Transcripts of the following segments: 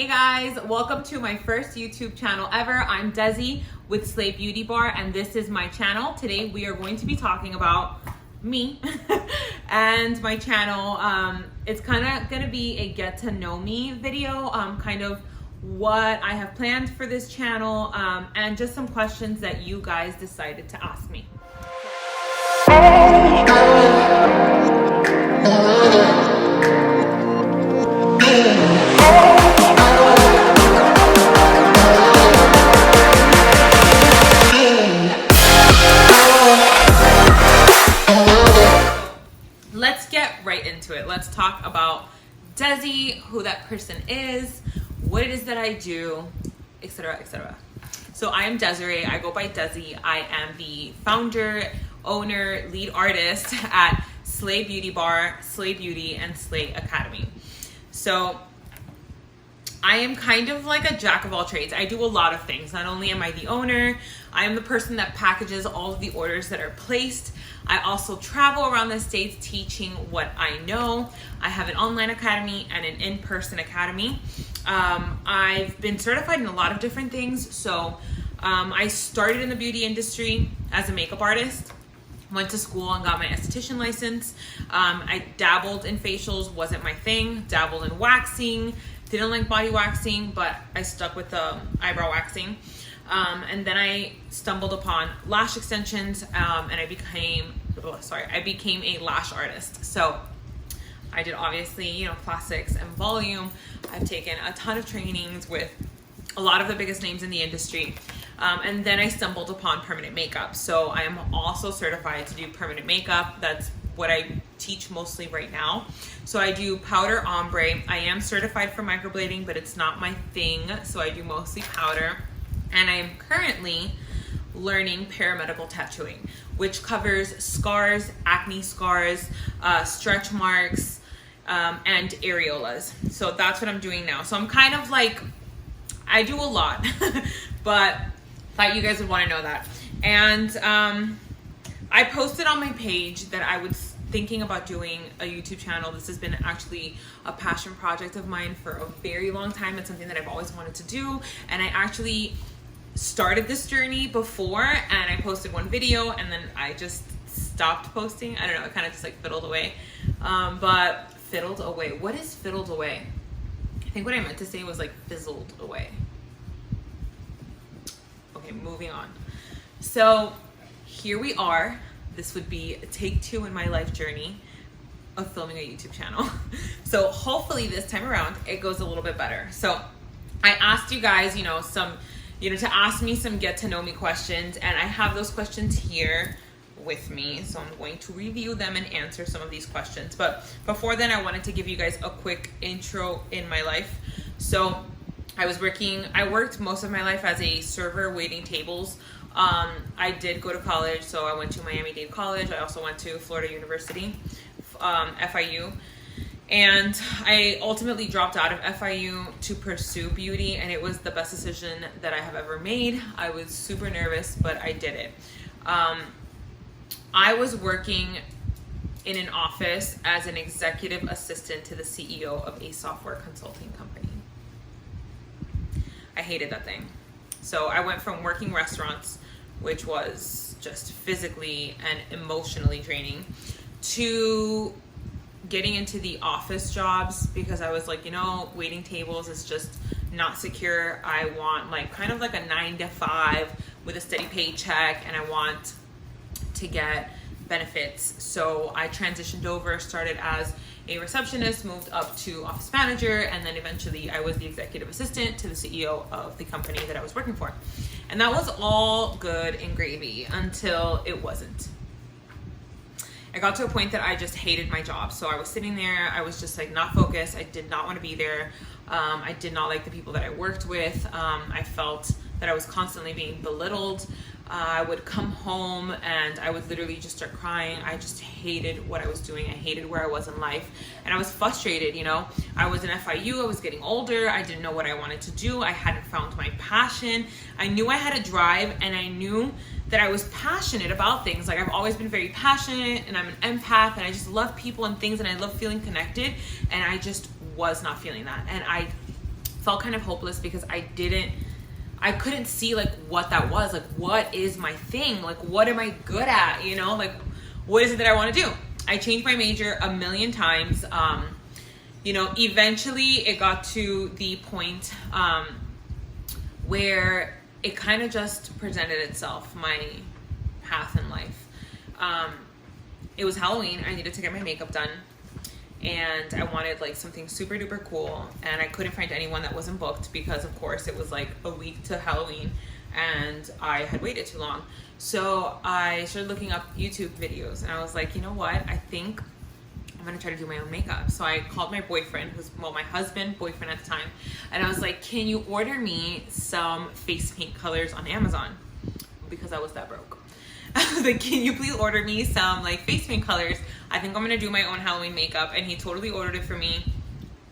Hey guys, welcome to my first YouTube channel ever. I'm Desi with Slayy Beauty Bar, and this is my channel. Today we are going to be talking about me and my channel. It's kind of going to be a get to know me video, kind of what I have planned for this channel, and just some questions that you guys decided to ask me. Let's get right into it. Let's talk about Desi, who that person is, what it is that I do, etc., etc. So I am Desiree. I go by Desi. I am the founder, owner, lead artist at Slayy Beauty Bar, Slayy Beauty, and Slayy Academy. So I am kind of like a jack of all trades. I do a lot of things. Not only am I the owner, I am the person that packages all of the orders that are placed. I also travel around the States teaching what I know. I have an online academy and an in-person academy. I've been certified in a lot of different things. So I started in the beauty industry as a makeup artist, went to school and got my esthetician license. I dabbled in facials, wasn't my thing, dabbled in waxing, didn't like body waxing, but I stuck with the eyebrow waxing. And then I stumbled upon lash extensions, and I became a lash artist. So I did obviously, classics and volume. I've taken a ton of trainings with a lot of the biggest names in the industry. And then I stumbled upon permanent makeup. So I am also certified to do permanent makeup. That's what I teach mostly right now. So I do powder ombre. I am certified for microblading, but it's not my thing. So I do mostly powder. And I am currently learning paramedical tattooing, which covers scars, acne scars, stretch marks, and areolas. So that's what I'm doing now. So I'm kind of like, I do a lot, but thought you guys would want to know that. And I posted on my page that I was thinking about doing a YouTube channel. This has been actually a passion project of mine for a very long time. It's something that I've always wanted to do. And I actually started this journey before, and I posted one video and then I just stopped posting. I don't know, it kind of just like fiddled away. But fiddled away, what is fiddled away? I think what I meant to say was like fizzled away. Okay, moving on. So here we are. This would be take 2 in my life journey of filming a YouTube channel. So hopefully this time around it goes a little bit better. So I asked you guys, to ask me some get to know me questions, and I have those questions here with me. So I'm going to review them and answer some of these questions. But before then, I wanted to give you guys a quick intro in my life. So I worked most of my life as a server waiting tables. I did go to college, so I went to Miami-Dade College. I also went to Florida University, FIU. And I ultimately dropped out of FIU to pursue beauty, and it was the best decision that I have ever made. I was super nervous, but I did it. I was working in an office as an executive assistant to the CEO of a software consulting company. I hated that thing. So I went from working restaurants, which was just physically and emotionally draining, to getting into the office jobs, because I was like, waiting tables is just not secure. I want kind of like a 9-to-5 with a steady paycheck, and I want to get benefits. So I transitioned over, started as a receptionist, moved up to office manager, and then eventually I was the executive assistant to the CEO of the company that I was working for. And that was all good and gravy until it wasn't. I got to a point that I just hated my job. So I was sitting there, I was just not focused. I did not want to be there. I did not like the people that I worked with. I felt that I was constantly being belittled. I would come home and I would literally just start crying. I just hated what I was doing. I hated where I was in life. And I was frustrated, I was in FIU, I was getting older. I didn't know what I wanted to do. I hadn't found my passion. I knew I had a drive, and I knew that I was passionate about things. I've always been very passionate, and I'm an empath, and I just love people and things, and I love feeling connected. And I just was not feeling that. And I felt kind of hopeless because I couldn't see like what that was. Like, what is my thing? Like, what am I good at? You know, like, what is it that I want to do? I changed my major a million times. You know, eventually it got to the point where it kind of just presented itself, my path in life. It was Halloween. I needed to get my makeup done. And I wanted like something super duper cool. And I couldn't find anyone that wasn't booked because, of course, it was like a week to Halloween. And I had waited too long. So I started looking up YouTube videos. And I was like, you know what? I think I'm gonna try to do my own makeup. So I called my boyfriend, who's, well, my husband, boyfriend at the time, and I was like, can you order me some face paint colors on Amazon? Because I was that broke. I was like, can you please order me some like face paint colors? I think I'm gonna do my own Halloween makeup. And he totally ordered it for me.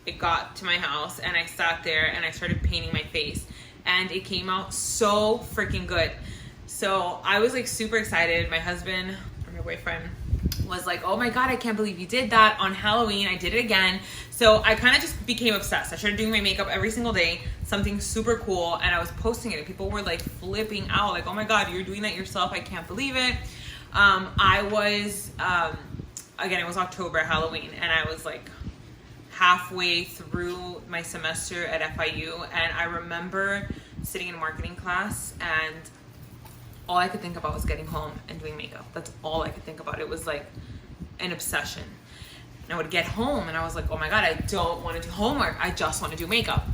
It got to my house and I sat there and I started painting my face and it came out so freaking good. So I was like super excited. My husband, or my boyfriend, was like, oh my God, I can't believe you did that on Halloween. I did it again. So I kind of just became obsessed. I started doing my makeup every single day, something super cool. And I was posting it and people were like flipping out, like, oh my God, you're doing that yourself. I can't believe it. I was, again, it was October, Halloween. And I was like halfway through my semester at FIU. And I remember sitting in marketing class and all I could think about was getting home and doing makeup. That's all I could think about. It was like an obsession. And I would get home and I was like, oh my God, I don't want to do homework. I just want to do makeup.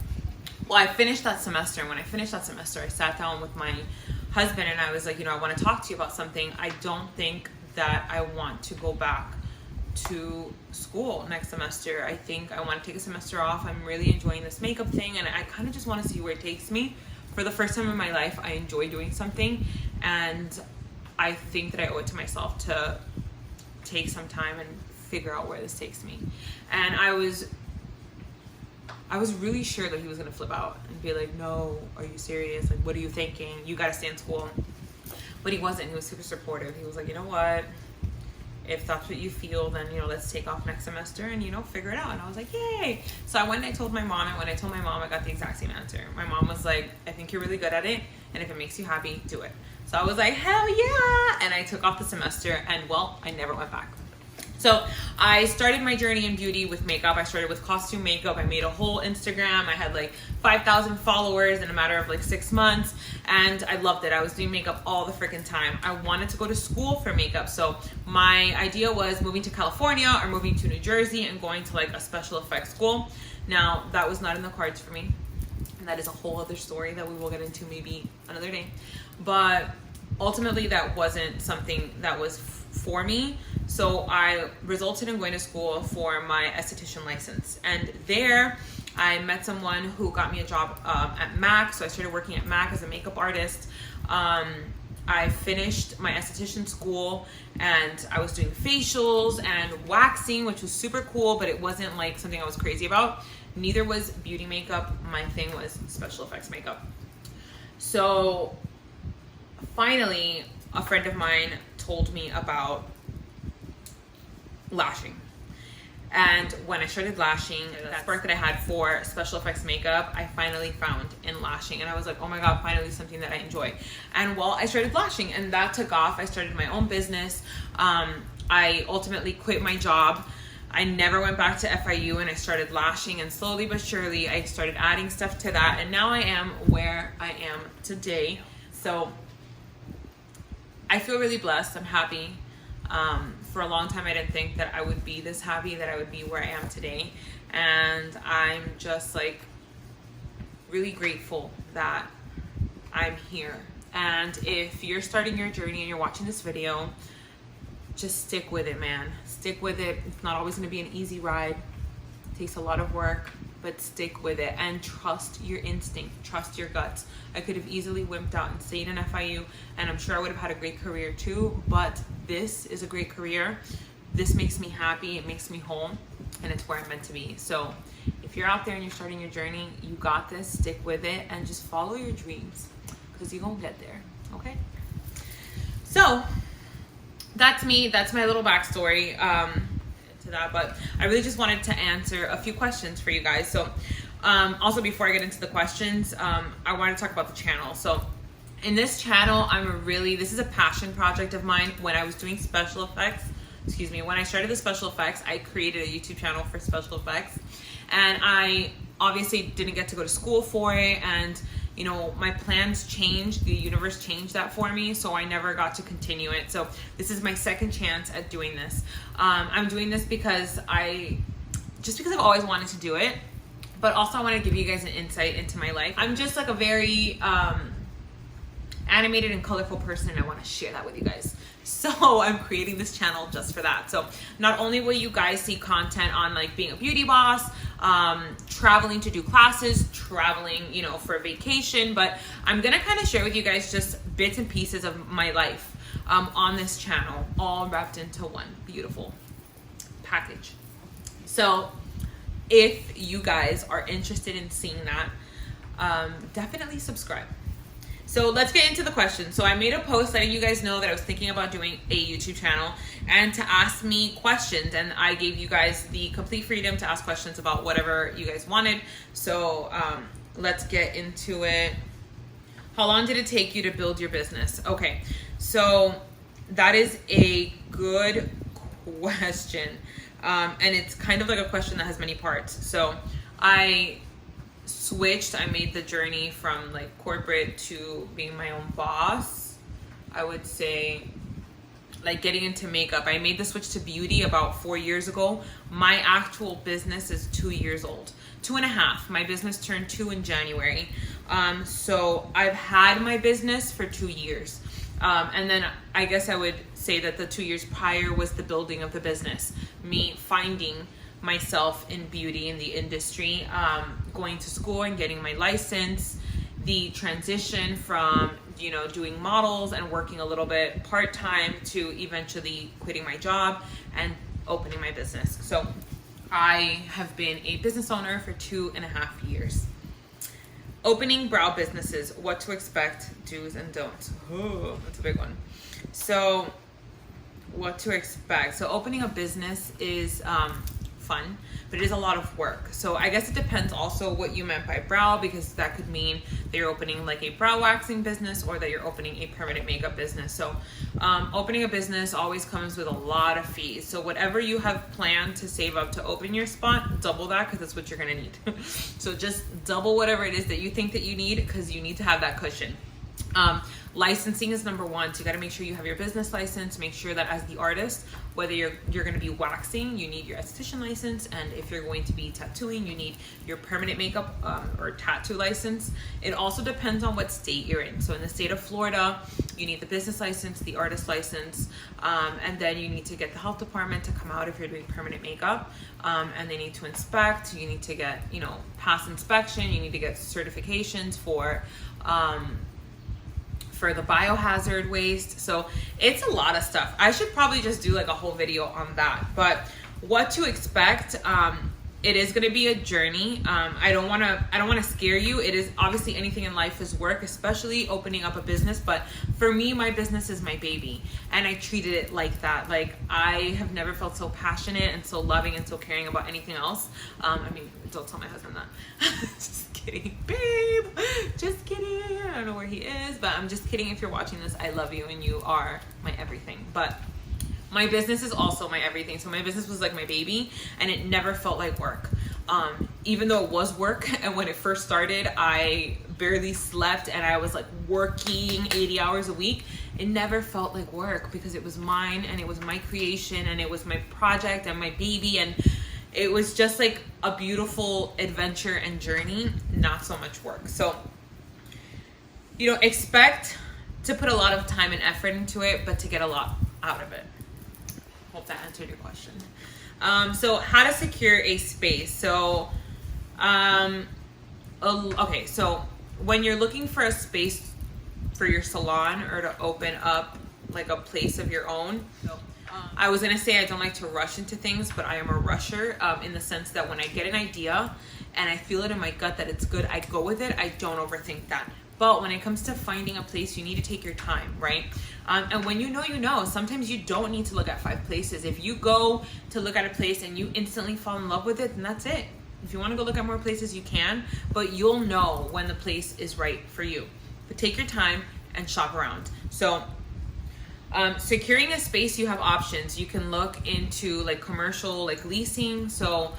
Well, I finished that semester. And when I finished that semester, I sat down with my husband and I was like, you know, I want to talk to you about something. I don't think that I want to go back to school next semester. I think I want to take a semester off. I'm really enjoying this makeup thing. And I kind of just want to see where it takes me. For the first time in my life, I enjoy doing something, and I think that I owe it to myself to take some time and figure out where this takes me. And I was really sure that he was gonna flip out and be like, no, are you serious? Like, what are you thinking? You gotta stay in school. But he wasn't. He was super supportive. He was like, you know what? If that's what you feel, then, you know, let's take off next semester and, you know, figure it out. And I was like, yay. So I went and I told my mom, and when I told my mom, I got the exact same answer. My mom was like, I think you're really good at it, and if it makes you happy, do it. So I was like, hell yeah. And I took off the semester, and well, I never went back. So I started my journey in beauty with makeup. I started with costume makeup. I made a whole Instagram. I had like 5,000 followers in a matter of like 6 months. And I loved it. I was doing makeup all the freaking time. I wanted to go to school for makeup. So my idea was moving to California or moving to New Jersey and going to like a special effects school. Now, that was not in the cards for me. And that is a whole other story that we will get into maybe another day. But ultimately, that wasn't something that was for me. So I resulted in going to school for my esthetician license. And there I met someone who got me a job at MAC. So I started working at MAC as a makeup artist. I finished my esthetician school and I was doing facials and waxing, which was super cool, but it wasn't like something I was crazy about. Neither was beauty makeup. My thing was special effects makeup. So finally, a friend of mine told me about lashing. And when I started lashing, that spark that I had for special effects makeup, I finally found in lashing. And I was like, oh my God, finally something that I enjoy. And well, I started lashing and that took off. I started my own business. I ultimately quit my job. I never went back to FIU and I started lashing, and slowly but surely I started adding stuff to that. And now I am where I am today. So I feel really blessed. I'm happy. For a long time, I didn't think that I would be this happy, that I would be where I am today. And I'm just like really grateful that I'm here. And if you're starting your journey and you're watching this video, just stick with it, man. Stick with it. It's not always going to be an easy ride. It takes a lot of work, but stick with it and trust your instinct, trust your guts. I could have easily wimped out and stayed in FIU, and I'm sure I would have had a great career too, but this is a great career. This makes me happy, it makes me whole, and it's where I'm meant to be. So if you're out there and you're starting your journey, you got this, stick with it, and just follow your dreams, because you're gonna get there, okay? So that's me, that's my little backstory to that, but I really just wanted to answer a few questions for you guys. So Also, before I get into the questions, I want to talk about the channel. So in this channel, this is a passion project of mine. When I was doing special effects, when I started the special effects, I created a YouTube channel for special effects, and I obviously didn't get to go to school for it, and you know, my plans changed, the universe changed that for me, so I never got to continue it. So this is my second chance at doing this. I'm doing this because I've always wanted to do it, but also I want to give you guys an insight into my life. I'm just like a very animated and colorful person, and I want to share that with you guys. So I'm creating this channel just for that. So not only will you guys see content on like being a beauty boss, traveling to do classes, traveling, you know, for a vacation, but I'm gonna kind of share with you guys just bits and pieces of my life on this channel, all wrapped into one beautiful package. So if you guys are interested in seeing that, definitely subscribe. So let's get into the questions. So I made a post letting you guys know that I was thinking about doing a YouTube channel and to ask me questions, and I gave you guys the complete freedom to ask questions about whatever you guys wanted. So let's get into it. How long did it take you to build your business? Okay, so that is a good question. And it's kind of like a question that has many parts. So I made the journey from like corporate to being my own boss. I would say like getting into makeup. I made the switch to beauty about 4 years ago. My actual business is 2 years old, 2.5. My business turned 2 in January. So I've had my business for 2 years. And then I guess I would say that the 2 years prior was the building of the business, me finding myself in beauty in the industry, going to school and getting my license, the transition from, you know, doing models and working a little bit part-time to eventually quitting my job and opening my business. So I have been a business owner for 2.5 years. Opening brow businesses, what to expect, do's and don'ts. Oh, that's a big one. So what to expect. So opening a business is fun, but it is a lot of work. So I guess it depends also what you meant by brow, because that could mean that you're opening like a brow waxing business or that you're opening a permanent makeup business. So opening a business always comes with a lot of fees. So whatever you have planned to save up to open your spot, double that, because that's what you're gonna need. So just double whatever it is that you think that you need, because you need to have that cushion. Licensing is number one. So you got to make sure you have your business license. Make sure that as the artist, whether you're going to be waxing, you need your esthetician license, and if you're going to be tattooing, you need your permanent makeup or tattoo license. It also depends on what state you're in. So in the state of Florida, you need the business license, the artist license, and then you need to get the health department to come out if you're doing permanent makeup, and they need to inspect. You need to get, you know, pass inspection. You need to get certifications for the biohazard waste. So it's a lot of stuff. I should probably just do like a whole video on that. But what to expect, it is going to be a journey. I don't want to scare you. It is obviously, anything in life is work, especially opening up a business. But for me, my business is my baby, and I treated it like that. Like, I have never felt so passionate and so loving and so caring about anything else. I mean, don't tell my husband that. Just kidding, babe. Just kidding. I don't know where he is, but I'm just kidding. If you're watching this, I love you and you are my everything. But my business is also my everything. So my business was like my baby, and it never felt like work. Even though it was work, and when it first started, I barely slept and I was like working 80 hours a week. It never felt like work, because it was mine and it was my creation and it was my project and my baby, and it was just like a beautiful adventure and journey, not so much work. So, you know, expect to put a lot of time and effort into it, but to get a lot out of it. Hope that answered your question. So how to secure a space. So, okay, so when you're looking for a space for your salon or to open up like a place of your own, I was gonna say I don't like to rush into things, but I am a rusher, in the sense that when I get an idea and I feel it in my gut that it's good, I go with it. I don't overthink that. But when it comes to finding a place, you need to take your time, right? And when you know, sometimes you don't need to look at 5 places. If you go to look at a place and you instantly fall in love with it, then that's it. If you want to go look at more places, you can, but you'll know when the place is right for you. But take your time and shop around. So securing a space, you have options. You can look into like commercial, like leasing. So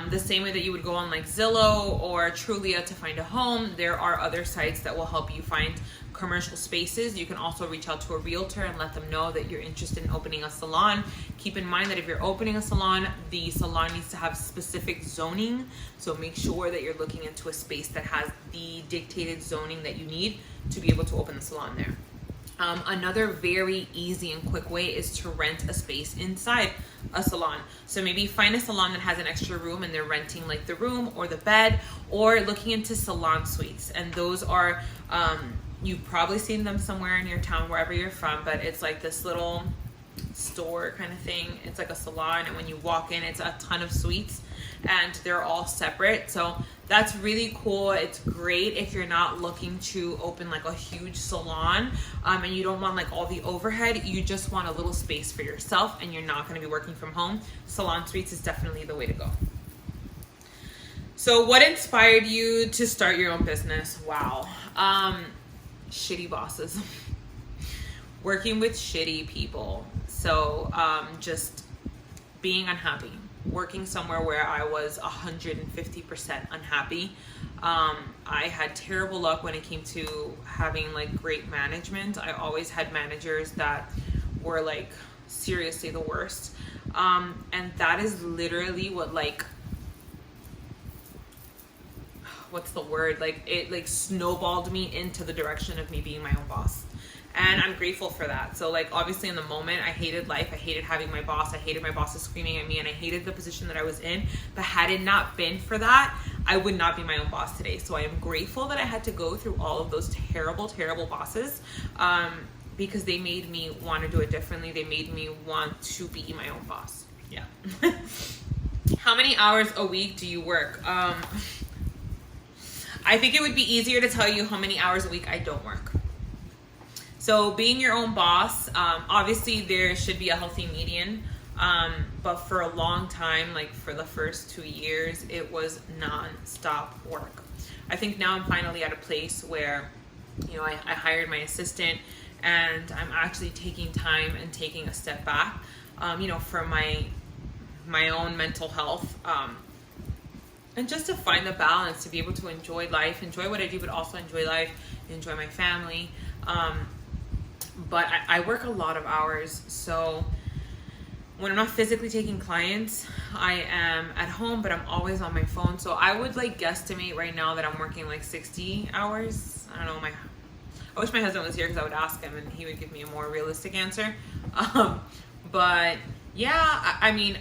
the same way that you would go on like Zillow or Trulia to find a home, there are other sites that will help you find commercial spaces. You can also reach out to a realtor and let them know that you're interested in opening a salon. Keep in mind that if you're opening a salon, the salon needs to have specific zoning. So make sure that you're looking into a space that has the dictated zoning that you need to be able to open the salon there. Another very easy and quick way is to rent a space inside a salon. So maybe find a salon that has an extra room and they're renting like the room or the bed, or looking into salon suites. And those are, you've probably seen them somewhere in your town, wherever you're from, but it's like this little store kind of thing. It's like a salon, and when you walk in, it's a ton of suites and they're all separate. So that's really cool. It's great if you're not looking to open like a huge salon and you don't want like all the overhead. You just want a little space for yourself and you're not going to be working from home. Salon suites is definitely the way to go. So what inspired you to start your own business? Wow. Shitty bosses. Working with shitty people. So just being unhappy. Working somewhere where I was 150% unhappy. I had terrible luck when it came to having like great management. I always had managers that were like seriously the worst. And that is literally what like, what's the word? Like it like snowballed me into the direction of me being my own boss. And I'm grateful for that. So like obviously in the moment I hated life. I hated having my boss. I hated my bosses screaming at me, and I hated the position that I was in. But had it not been for that, I would not be my own boss today. So I am grateful that I had to go through all of those terrible, terrible bosses because they made me want to do it differently. They made me want to be my own boss. Yeah. How many hours a week do you work? I think it would be easier to tell you how many hours a week I don't work. So being your own boss, obviously there should be a healthy median, but for a long time, like for the first 2 years, it was non-stop work. I think now I'm finally at a place where, you know, I hired my assistant and I'm actually taking time and taking a step back, you know, for my own mental health, and just to find the balance, to be able to enjoy life, enjoy what I do, but also enjoy life, enjoy my family. But I work a lot of hours, so when I'm not physically taking clients, I am at home, but I'm always on my phone. So I would like guesstimate right now that I'm working like 60 hours. I don't know, I wish my husband was here because I would ask him and he would give me a more realistic answer. But yeah, I mean,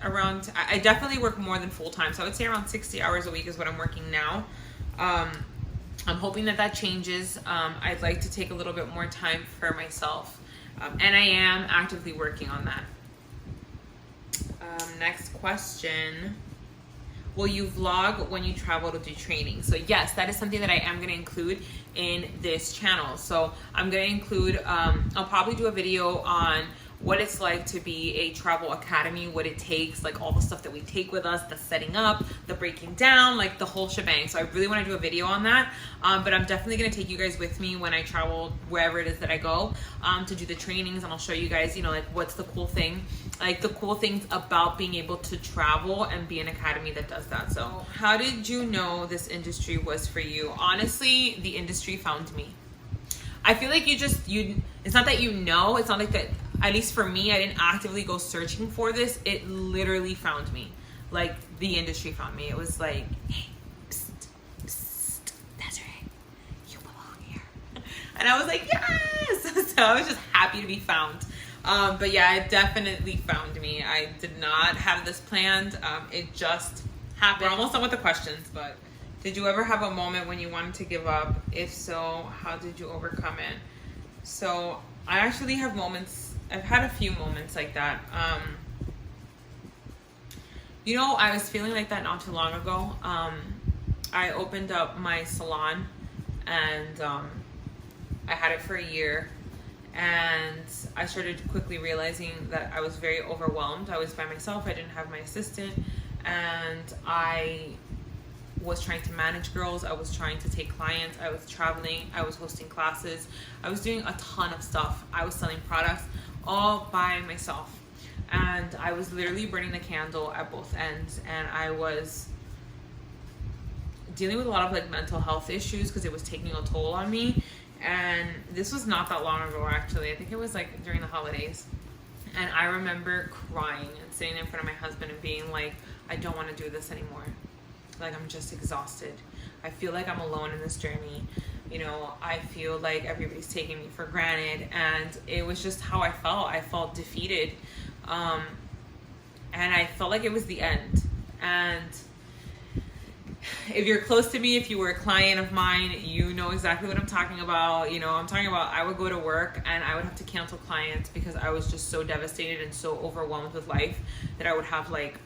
I definitely work more than full time. So I would say around 60 hours a week is what I'm working now. I'm hoping that changes. I'd like to take a little bit more time for myself. And I am actively working on that. Next question. Will you vlog when you travel to do training? So yes, that is something that I am going to include in this channel. So I'm going to include, I'll probably do a video on what it's like to be a travel academy, what it takes, like all the stuff that we take with us, the setting up, the breaking down, like the whole shebang. So I really want to do a video on that. But I'm definitely going to take you guys with me when I travel wherever it is that I go to do the trainings, and I'll show you guys, you know, like what's the cool thing, like the cool things about being able to travel and be an academy that does that. So how did you know this industry was for you? Honestly, the industry found me. I feel like it's not that you know, it's not like that. At least for me, I didn't actively go searching for this. It literally found me. Like, the industry found me. It was like, hey, psst, psst, Desiree, you belong here. And I was like, yes! So I was just happy to be found. But yeah, it definitely found me. I did not have this planned. It just happened. We're almost done with the questions, but did you ever have a moment when you wanted to give up? If so, how did you overcome it? So I actually have moments. I've had a few moments like that. You know, I was feeling like that not too long ago. I opened up my salon and I had it for a year, and I started quickly realizing that I was very overwhelmed. I was by myself. I didn't have my assistant, and I was trying to manage girls. I was trying to take clients. I was traveling. I was hosting classes. I was doing a ton of stuff. I was selling products all by myself. And I was literally burning the candle at both ends. And I was dealing with a lot of like mental health issues because it was taking a toll on me. And this was not that long ago, actually. I think it was like during the holidays. And I remember crying and sitting in front of my husband and being like, I don't want to do this anymore. Like, I'm just exhausted. I feel like I'm alone in this journey. You know, I feel like everybody's taking me for granted. And it was just how I felt. I felt defeated. And I felt like it was the end. And if you're close to me, if you were a client of mine, you know exactly what I'm talking about. You know, I'm talking about I would go to work and I would have to cancel clients because I was just so devastated and so overwhelmed with life that I would have like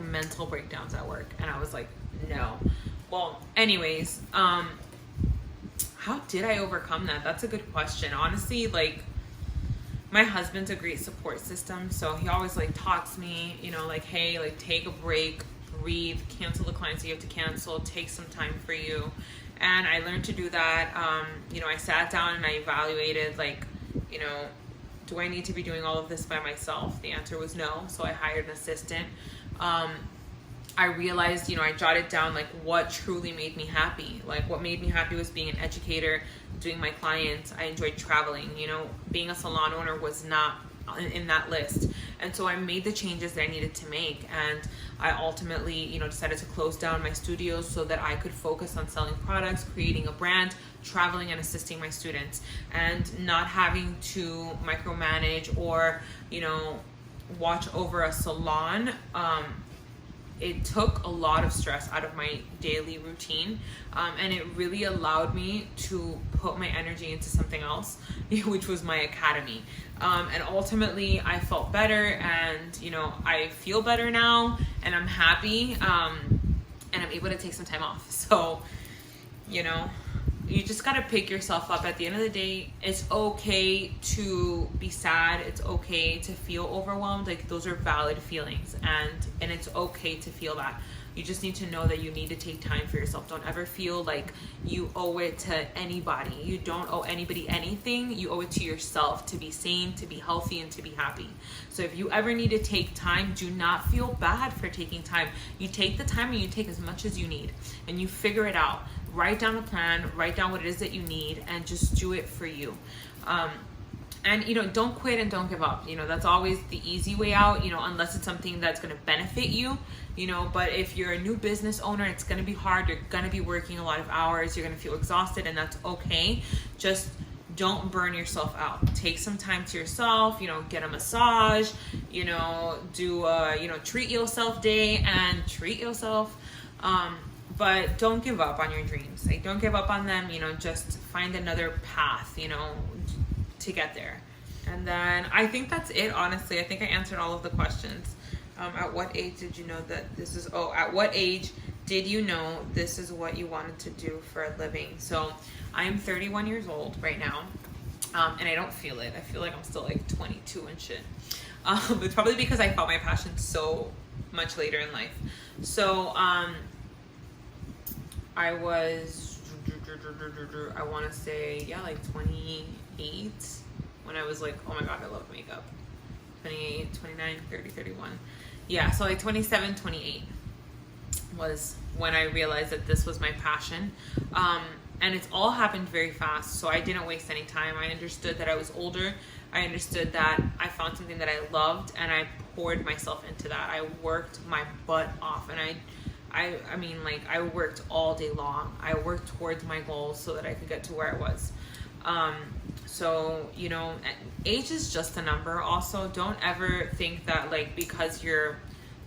mental breakdowns at work. And I was like, no. Well, anyways, how did I overcome that? That's a good question. Honestly, like, my husband's a great support system. So he always like talks me, you know, like, hey, like, take a break, breathe, cancel the clients you have to cancel, take some time for you. And I learned to do that. You know, I sat down and I evaluated, like, you know, do I need to be doing all of this by myself? The answer was no. So I hired an assistant. I realized, you know, I jotted down like what truly made me happy. Like, what made me happy was being an educator, doing my clients. I enjoyed traveling. You know, being a salon owner was not in that list. And so I made the changes that I needed to make. And I ultimately, you know, decided to close down my studios so that I could focus on selling products, creating a brand, traveling, and assisting my students, and not having to micromanage or, you know, watch over a salon. It took a lot of stress out of my daily routine, and it really allowed me to put my energy into something else, which was my academy. And ultimately, I felt better, and, you know, I feel better now, and I'm happy, and I'm able to take some time off. So, you know, you just got to pick yourself up. At the end of the day, it's okay to be sad. It's okay to feel overwhelmed. Like, those are valid feelings, and it's okay to feel that. You just need to know that you need to take time for yourself. Don't ever feel like you owe it to anybody. You don't owe anybody anything. You owe it to yourself to be sane, to be healthy, and to be happy. So if you ever need to take time, do not feel bad for taking time. You take the time and you take as much as you need, and you figure it out. Write down a plan, write down what it is that you need, and just do it for you. And, you know, don't quit and don't give up. You know, that's always the easy way out, you know, unless it's something that's going to benefit you, you know. But if you're a new business owner, it's going to be hard. You're going to be working a lot of hours. You're going to feel exhausted, and that's okay. Just don't burn yourself out. Take some time to yourself, you know, get a massage, you know, do a, you know, treat yourself day and treat yourself. But don't give up on your dreams. Like, don't give up on them, you know, just find another path, you know, to get there. And then I think that's it, honestly. I think I answered all of the questions. At what age did you know that this is, at what age did you know this is what you wanted to do for a living? So I am 31 years old right now, and I don't feel it. I feel like I'm still like 22 and shit. It's probably because I found my passion so much later in life. So I was, I want to say, yeah, like 28 when I was like, oh my God, I love makeup. 28, 29, 30, 31. Yeah, so like 27, 28 was when I realized that this was my passion. And it's all happened very fast, so I didn't waste any time. I understood that I was older. I understood that I found something that I loved, and I poured myself into that. I worked my butt off, and I mean, like, I worked all day long. I worked towards my goals so that I could get to where I was. So, you know, age is just a number. Also, don't ever think that, like, because you're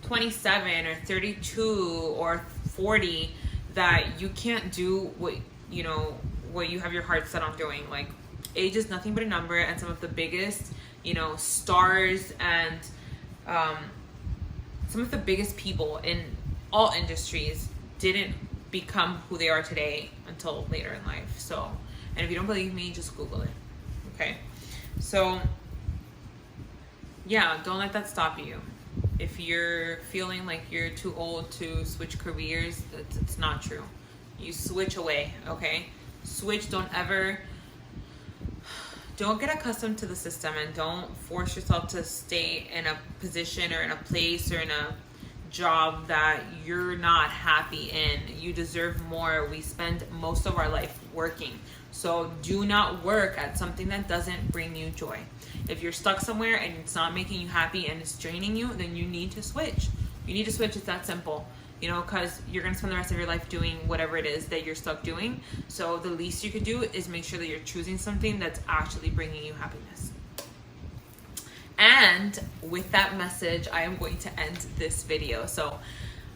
27 or 32 or 40 that you can't do what, you know, what you have your heart set on doing. Like, age is nothing but a number, and some of the biggest, you know, stars and some of the biggest people in all industries didn't become who they are today until later in life. So, and if you don't believe me, just Google it. Okay. So yeah, don't let that stop you. If you're feeling like you're too old to switch careers, it's not true. You switch away, okay? Switch. Don't get accustomed to the system, and don't force yourself to stay in a position or in a place or in a job that you're not happy in. You deserve more. We spend most of our life working. So do not work at something that doesn't bring you joy. If you're stuck somewhere and it's not making you happy and it's draining you, then you need to switch. You need to switch. It's that simple. You know, because you're going to spend the rest of your life doing whatever it is that you're stuck doing. So the least you could do is make sure that you're choosing something that's actually bringing you happiness. And with that message, I am going to end this video. So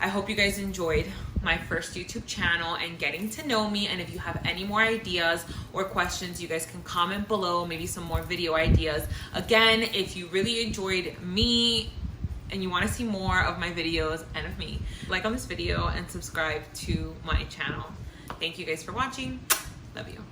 I hope you guys enjoyed my first YouTube channel and getting to know me. And if you have any more ideas or questions, you guys can comment below, maybe some more video ideas. Again, if you really enjoyed me and you want to see more of my videos and of me, like on this video and subscribe to my channel. Thank you guys for watching. Love you.